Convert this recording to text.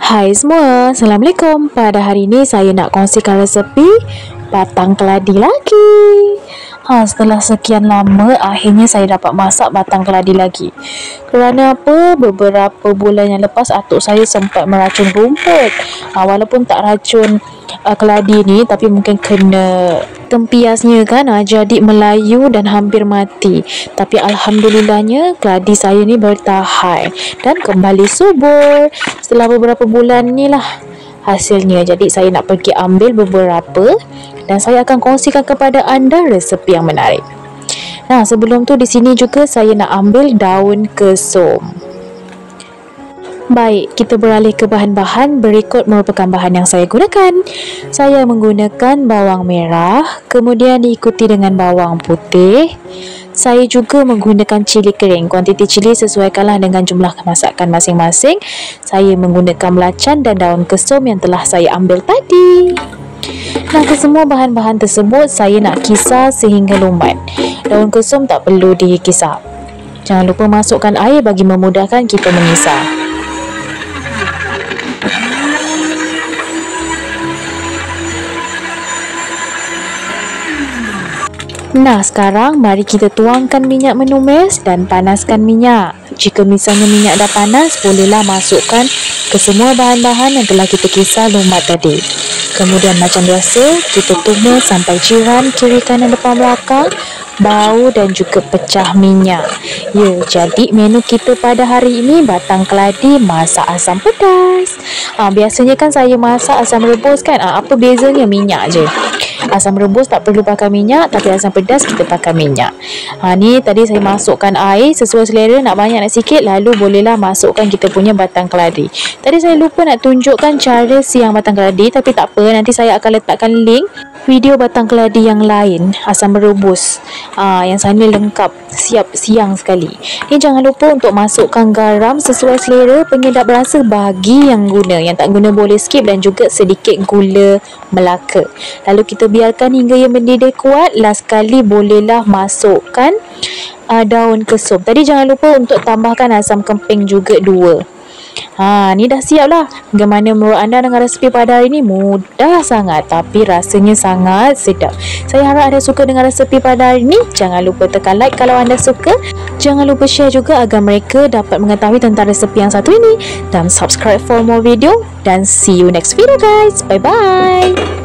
Hai semua, Assalamualaikum. Pada hari ini saya nak kongsikan resepi batang keladi lagi. Setelah sekian lama, akhirnya saya dapat masak batang keladi lagi. Kerana apa? Beberapa bulan yang lepas, atuk saya sempat meracun rumput. Walaupun tak racun keladi ni, tapi mungkin kena tempiasnya kan, jadi melayu dan hampir mati. Tapi alhamdulillahnya keladi saya ni bertahan dan kembali subur setelah beberapa bulan ni lah hasilnya. Jadi saya nak pergi ambil beberapa dan saya akan kongsikan kepada anda resepi yang menarik. Sebelum tu di sini juga saya nak ambil daun kesum. Baik, kita beralih ke bahan-bahan. Berikut merupakan bahan yang saya gunakan. Saya menggunakan bawang merah, kemudian diikuti dengan bawang putih. Saya juga menggunakan cili kering. Kuantiti cili sesuaikanlah dengan jumlah masakan masing-masing. Saya menggunakan belacan dan daun kesum yang telah saya ambil tadi. Kesemua bahan-bahan tersebut saya nak kisar sehingga lumat. Daun kesum tak perlu dikisar. Jangan lupa masukkan air bagi memudahkan kita mengisar. Sekarang mari kita tuangkan minyak menumis dan panaskan minyak. Jika misalnya minyak dah panas, bolehlah masukkan ke semua bahan-bahan yang telah kita kisar lumat tadi. Kemudian macam biasa, kita tumis sampai jiran kiri kanan depan belakang, bau dan juga pecah minyak. Jadi menu kita pada hari ini batang keladi masak asam pedas. Biasanya kan saya masak asam rebus kan. Apa bezanya? Minyak je. Asam rebus tak perlu pakai minyak, tapi asam pedas kita pakai minyak. Ni tadi saya masukkan air sesuai selera, nak banyak nak sikit, lalu bolehlah masukkan kita punya batang keladi. Tadi saya lupa nak tunjukkan cara siang batang keladi, tapi tak apa, nanti saya akan letakkan link video batang keladi yang lain, asam rebus. Yang sana lengkap, siap siang sekali. Jangan lupa untuk masukkan garam sesuai selera, penyedap rasa bagi yang guna. Yang tak guna boleh skip, dan juga sedikit gula Melaka. Lalu kita biarkan hingga ia mendidih kuat. Last sekali bolehlah masukkan daun kesum. Tadi jangan lupa untuk tambahkan asam kemping juga 2. Ni dah siap lah. Bagaimana menurut anda dengan resepi pada hari ini? Mudah sangat, tapi rasanya sangat sedap. Saya harap anda suka dengan resepi pada hari ini. Jangan lupa tekan like kalau anda suka. Jangan lupa share juga agar mereka dapat mengetahui tentang resepi yang satu ini. Dan subscribe for more video. Dan see you next video guys. Bye bye.